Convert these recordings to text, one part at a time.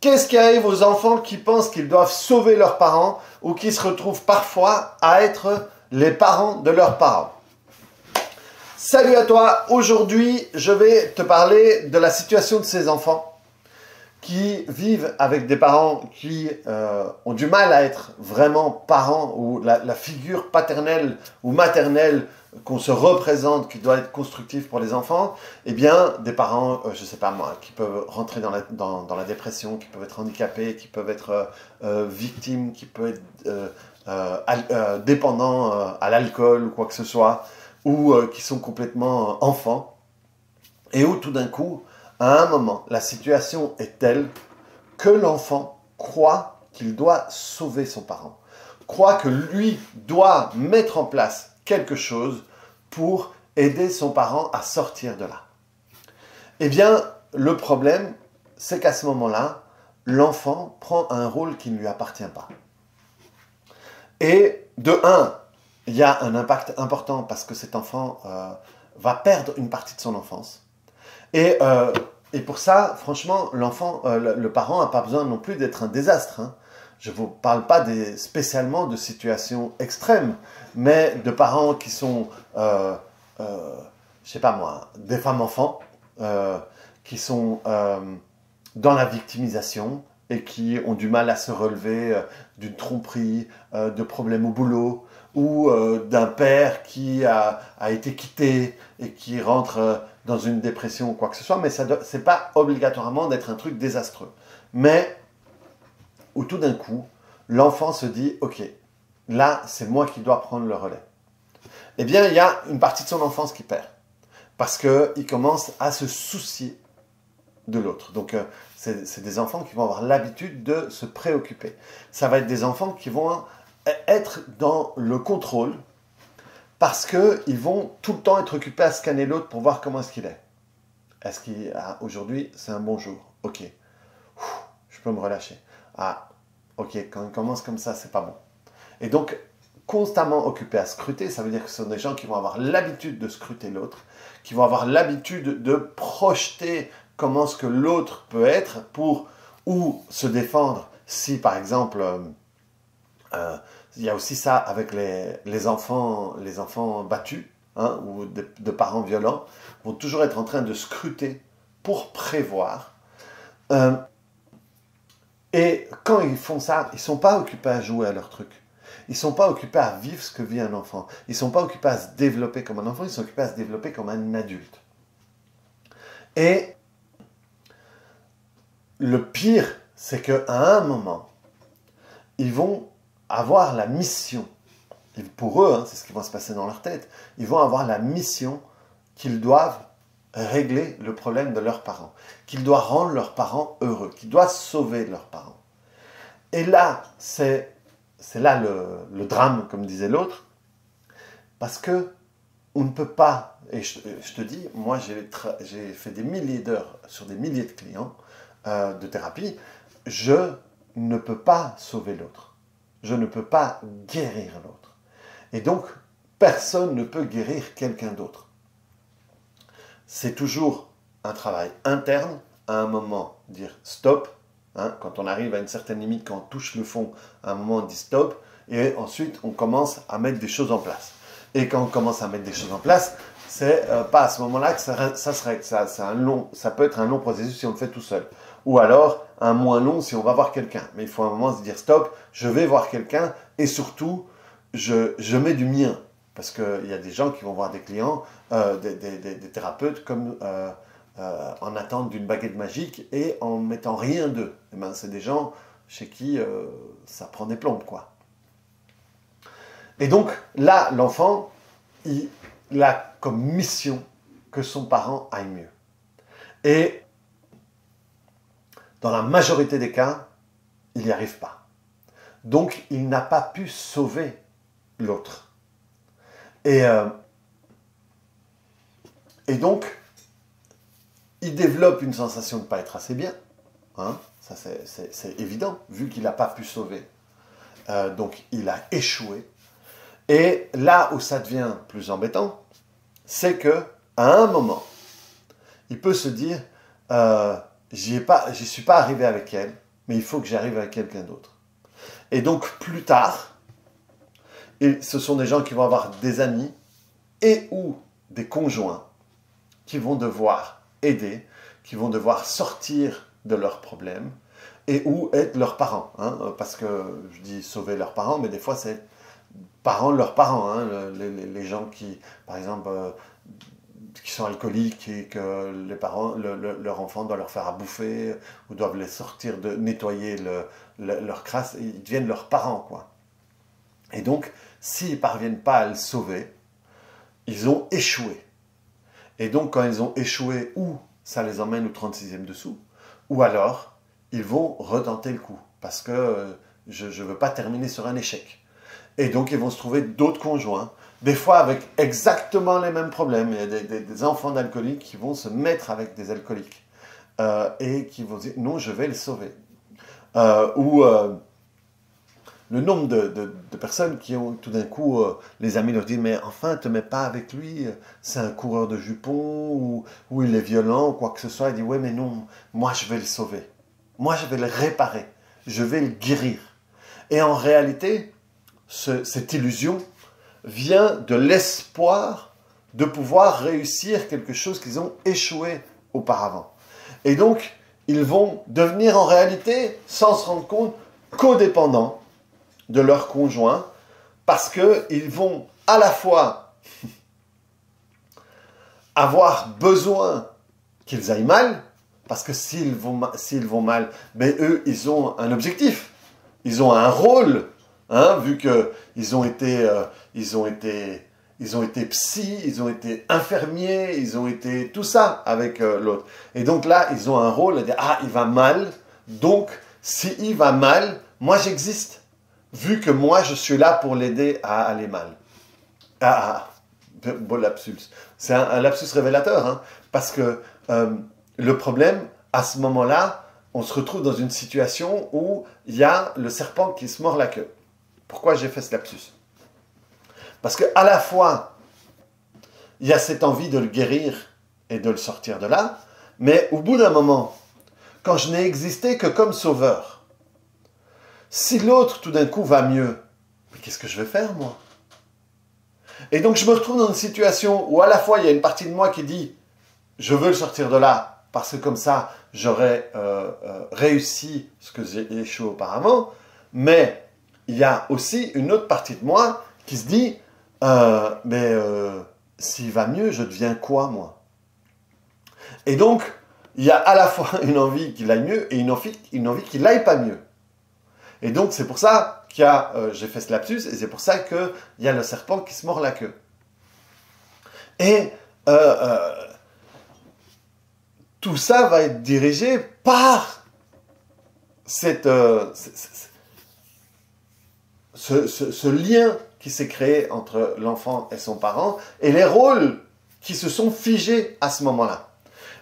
Qu'est-ce qui arrive aux enfants qui pensent qu'ils doivent sauver leurs parents ou qui se retrouvent parfois à être les parents de leurs parents? Salut à toi, aujourd'hui je vais te parler de la situation de ces enfants qui vivent avec des parents qui ont du mal à être vraiment parents, ou la figure paternelle ou maternelle qu'on se représente, qui doit être constructive pour les enfants, eh bien, des parents, je ne sais pas moi, qui peuvent rentrer dans la dépression, qui peuvent être handicapés, qui peuvent être victimes, qui peuvent être dépendants à l'alcool ou quoi que ce soit, ou qui sont complètement enfants, et où tout d'un coup, à un moment, la situation est telle que l'enfant croit qu'il doit sauver son parent, croit que lui doit mettre en place quelque chose pour aider son parent à sortir de là. Eh bien, le problème, c'est qu'à ce moment-là, l'enfant prend un rôle qui ne lui appartient pas. Et de un, il y a un impact important parce que cet enfant va perdre une partie de son enfance. Et pour ça, franchement, l'enfant, le parent n'a pas besoin non plus d'être un désastre, hein. Je ne vous parle pas spécialement de situations extrêmes, mais de parents qui sont, je ne sais pas moi, des femmes-enfants, qui sont dans la victimisation et qui ont du mal à se relever d'une tromperie, de problèmes au boulot, ou d'un père qui a été quitté et qui rentre dans une dépression ou quoi que ce soit, mais ce n'est pas obligatoirement d'être un truc désastreux. Mais où tout d'un coup, l'enfant se dit « Ok, là, c'est moi qui dois prendre le relais ». Eh bien, il y a une partie de son enfance qui perd, parce qu'il commence à se soucier de l'autre. Donc, c'est des enfants qui vont avoir l'habitude de se préoccuper. Ça va être des enfants qui vont être dans le contrôle, parce qu'ils vont tout le temps être occupés à scanner l'autre pour voir comment est-ce qu'il est. Est-ce qu'aujourd'hui, c'est un bon jour? Ok. Je peux me relâcher. Ah, ok, quand il commence comme ça, c'est pas bon. Et donc, constamment occupés à scruter, ça veut dire que ce sont des gens qui vont avoir l'habitude de scruter l'autre, qui vont avoir l'habitude de projeter comment ce que l'autre peut être pour ou se défendre si, par exemple, il y a aussi ça avec les enfants battus, hein, ou de parents violents, vont toujours être en train de scruter pour prévoir. Et quand ils font ça, ils ne sont pas occupés à jouer à leur truc. Ils ne sont pas occupés à vivre ce que vit un enfant. Ils ne sont pas occupés à se développer comme un enfant, ils sont occupés à se développer comme un adulte. Et le pire, c'est qu'à un moment, ils vont avoir la mission, et pour eux, hein, c'est ce qui va se passer dans leur tête, ils vont avoir la mission qu'ils doivent régler le problème de leurs parents, qu'ils doivent rendre leurs parents heureux, qu'ils doivent sauver leurs parents. Et là, c'est là le drame, comme disait l'autre, parce que on ne peut pas, et je te dis, moi j'ai fait des milliers d'heures sur des milliers de clients de thérapie, je ne peux pas sauver l'autre, je ne peux pas guérir l'autre. Et donc, personne ne peut guérir quelqu'un d'autre. C'est toujours un travail interne, à un moment dire stop, hein, quand on arrive à une certaine limite, quand on touche le fond, à un moment on dit stop, et ensuite on commence à mettre des choses en place. Et quand on commence à mettre des choses en place, c'est pas à ce moment-là que ça se règle. Ça peut être un long processus si on le fait tout seul. Ou alors un moins long si on va voir quelqu'un. Mais il faut à un moment se dire stop, je vais voir quelqu'un, et surtout, je mets du mien. Parce qu'il y a des gens qui vont voir des clients, des thérapeutes, comme en attente d'une baguette magique et en mettant rien d'eux. Eh ben, c'est des gens chez qui ça prend des plombes, quoi. Et donc, là, l'enfant, il a comme mission que son parent aille mieux. Et dans la majorité des cas, il n'y arrive pas. Donc, il n'a pas pu sauver l'autre. Et donc, il développe une sensation de ne pas être assez bien. Hein, ça, c'est évident, vu qu'il n'a pas pu sauver. Donc, il a échoué. Et là où ça devient plus embêtant, c'est qu'à un moment, il peut se dire j'y suis pas arrivé avec elle, mais il faut que j'arrive avec quelqu'un d'autre. Et donc, plus tard, ce sont des gens qui vont avoir des amis et ou des conjoints qui vont devoir aider, qui vont devoir sortir de leurs problèmes et ou être leurs parents. Hein, parce que je dis sauver leurs parents, mais des fois c'est parents de leurs parents. Hein, les gens qui, par exemple, qui sont alcooliques et que les parents, leur enfant doit leur faire à bouffer ou doivent les sortir, de nettoyer leur crasse, ils deviennent leurs parents, quoi. Et donc, s'ils ne parviennent pas à le sauver, ils ont échoué. Et donc, quand ils ont échoué, ou ça les emmène au 36e dessous, ou alors, ils vont retenter le coup, parce que je ne veux pas terminer sur un échec. Et donc, ils vont se trouver d'autres conjoints, des fois avec exactement les mêmes problèmes. Il y a des enfants d'alcooliques qui vont se mettre avec des alcooliques et qui vont dire « non, je vais le sauver ». Le nombre de personnes qui ont tout d'un coup, les amis leur disent « mais enfin, ne te mets pas avec lui, c'est un coureur de jupons ou il est violent ou quoi que ce soit ». Il dit « ouais, mais non, moi je vais le sauver, moi je vais le réparer, je vais le guérir ». Et en réalité, cette illusion vient de l'espoir de pouvoir réussir quelque chose qu'ils ont échoué auparavant. Et donc, ils vont devenir en réalité, sans se rendre compte, codépendants de leur conjoint, parce qu'ils vont à la fois avoir besoin qu'ils aillent mal, parce que s'ils vont mal, mais eux, ils ont un objectif, ils ont un rôle, hein, vu qu'ils ont été psy, ils ont été infirmiers, ils ont été tout ça avec l'autre. Et donc là, ils ont un rôle à dire « ah, il va mal, donc s'il va mal, moi j'existe. » Vu que moi, je suis là pour l'aider à aller mal. Bon lapsus. C'est un lapsus révélateur, hein, parce que le problème, à ce moment-là, on se retrouve dans une situation où il y a le serpent qui se mord la queue. Pourquoi j'ai fait ce lapsus? Parce qu'à la fois, il y a cette envie de le guérir et de le sortir de là, mais au bout d'un moment, quand je n'ai existé que comme sauveur, si l'autre, tout d'un coup, va mieux, mais qu'est-ce que je vais faire, moi? Et donc, je me retrouve dans une situation où, à la fois, il y a une partie de moi qui dit « je veux le sortir de là, parce que comme ça, j'aurais réussi ce que j'ai échoué auparavant », mais il y a aussi une autre partie de moi qui se dit « s'il va mieux, je deviens quoi, moi ?» Et donc, il y a à la fois une envie qu'il aille mieux et une envie qu'il n'aille pas mieux. Et donc, c'est pour ça qu'il y a, j'ai fait ce lapsus, et c'est pour ça qu'il y a le serpent qui se mord la queue. Et tout ça va être dirigé par ce lien qui s'est créé entre l'enfant et son parent, et les rôles qui se sont figés à ce moment-là.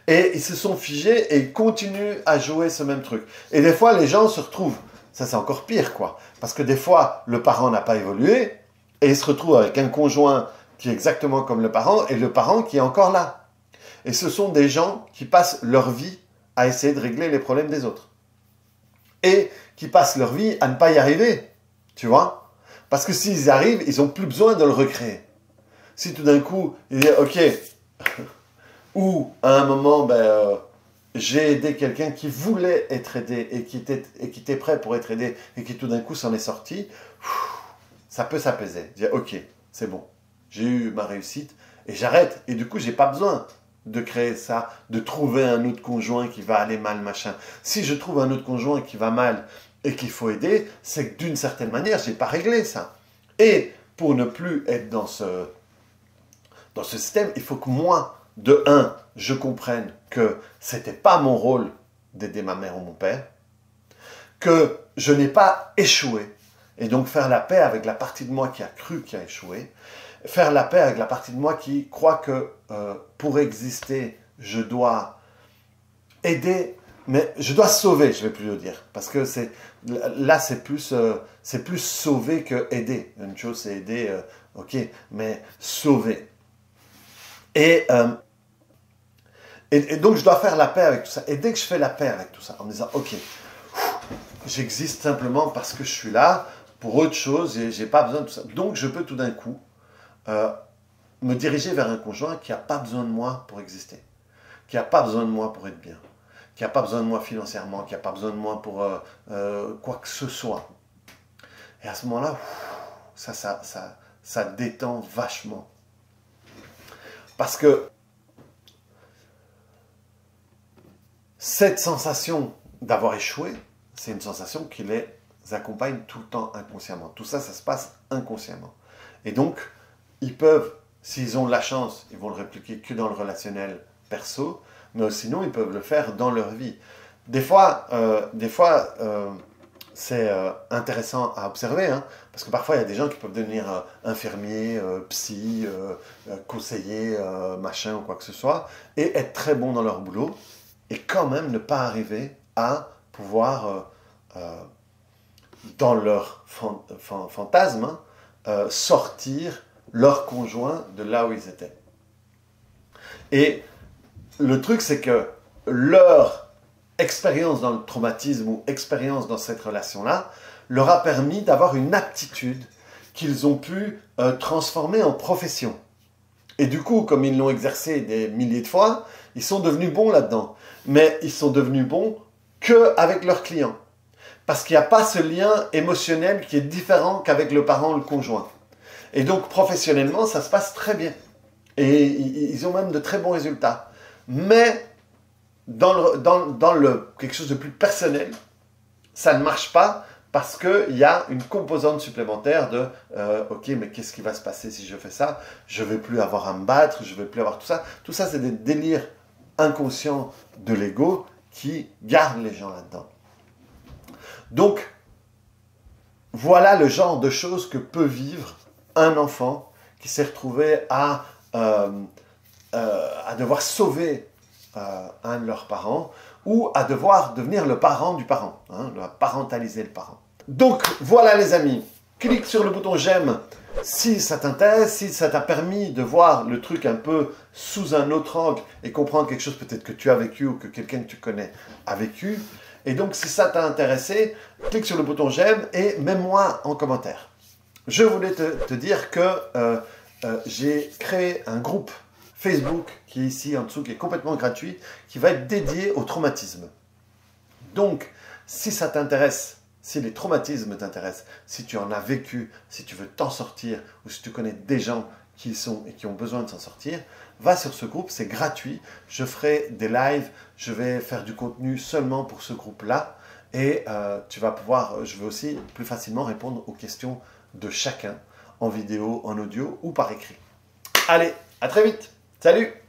Et ils se sont figés et ils continuent à jouer ce même truc. Et des fois, les gens se retrouvent... Ça, c'est encore pire, quoi. Parce que des fois, le parent n'a pas évolué et il se retrouve avec un conjoint qui est exactement comme le parent et le parent qui est encore là. Et ce sont des gens qui passent leur vie à essayer de régler les problèmes des autres. Et qui passent leur vie à ne pas y arriver, tu vois. Parce que s'ils y arrivent, ils n'ont plus besoin de le recréer. Si tout d'un coup, il dit « ok », ou à un moment, j'ai aidé quelqu'un qui voulait être aidé et qui était prêt pour être aidé et qui tout d'un coup s'en est sorti, ça peut s'apaiser. Dire ok, c'est bon, j'ai eu ma réussite et j'arrête. Et du coup, j'ai pas besoin de créer ça, de trouver un autre conjoint qui va aller mal, machin. Si je trouve un autre conjoint qui va mal et qu'il faut aider, c'est que d'une certaine manière, j'ai pas réglé ça. Et pour ne plus être dans ce système, il faut que moi, de un, je comprenne que c'était pas mon rôle d'aider ma mère ou mon père, que je n'ai pas échoué, et donc faire la paix avec la partie de moi qui a cru qu'il a échoué, faire la paix avec la partie de moi qui croit que pour exister, je dois aider, mais je dois sauver, je vais plus le dire, parce que là c'est plus sauver que aider. Une chose c'est aider, ok, mais sauver. Et donc je dois faire la paix avec tout ça. Et dès que je fais la paix avec tout ça, en me disant ok, j'existe simplement parce que je suis là pour autre chose et j'ai pas besoin de tout ça. Donc je peux tout d'un coup me diriger vers un conjoint qui n'a pas besoin de moi pour exister, qui n'a pas besoin de moi pour être bien, qui n'a pas besoin de moi financièrement, qui n'a pas besoin de moi pour quoi que ce soit. Et à ce moment-là, ça détend vachement. Parce que cette sensation d'avoir échoué, c'est une sensation qui les accompagne tout le temps inconsciemment. Tout ça, ça se passe inconsciemment. Et donc, ils peuvent, s'ils ont de la chance, ils vont le répliquer que dans le relationnel perso, mais sinon, ils peuvent le faire dans leur vie. Des fois, c'est intéressant à observer, hein, parce que parfois, il y a des gens qui peuvent devenir infirmiers, psy, conseillers, machin ou quoi que ce soit, et être très bons dans leur boulot, et quand même ne pas arriver à pouvoir, dans leur fantasme, sortir leur conjoint de là où ils étaient. Et le truc, c'est que leur expérience dans le traumatisme ou expérience dans cette relation-là leur a permis d'avoir une aptitude qu'ils ont pu transformer en profession. Et du coup, comme ils l'ont exercé des milliers de fois, ils sont devenus bons là-dedans. Mais ils sont devenus bons qu'avec leurs clients. Parce qu'il n'y a pas ce lien émotionnel qui est différent qu'avec le parent ou le conjoint. Et donc, professionnellement, ça se passe très bien. Et ils ont même de très bons résultats. Mais dans quelque chose de plus personnel, ça ne marche pas parce qu'il y a une composante supplémentaire de ok, mais qu'est-ce qui va se passer si je fais ça? Je ne vais plus avoir à me battre, je ne vais plus avoir tout ça. Tout ça, c'est des délires inconscients de l'ego qui gardent les gens là-dedans. Donc, voilà le genre de choses que peut vivre un enfant qui s'est retrouvé à devoir sauver un de leurs parents ou à devoir devenir le parent du parent, hein, parentaliser le parent. Donc voilà les amis, clique sur le bouton j'aime si ça t'intéresse, si ça t'a permis de voir le truc un peu sous un autre angle et comprendre quelque chose peut-être que tu as vécu ou que quelqu'un que tu connais a vécu. Et donc si ça t'a intéressé, clique sur le bouton j'aime et mets-moi en commentaire. Je voulais te dire que j'ai créé un groupe Facebook qui est ici en dessous, qui est complètement gratuit, qui va être dédié au traumatisme. Donc, si ça t'intéresse, si les traumatismes t'intéressent, si tu en as vécu, si tu veux t'en sortir, ou si tu connais des gens qui ont besoin de s'en sortir, va sur ce groupe, c'est gratuit. Je ferai des lives, je vais faire du contenu seulement pour ce groupe-là, et tu vas pouvoir, je vais aussi plus facilement répondre aux questions de chacun, en vidéo, en audio ou par écrit. Allez, à très vite. Salut!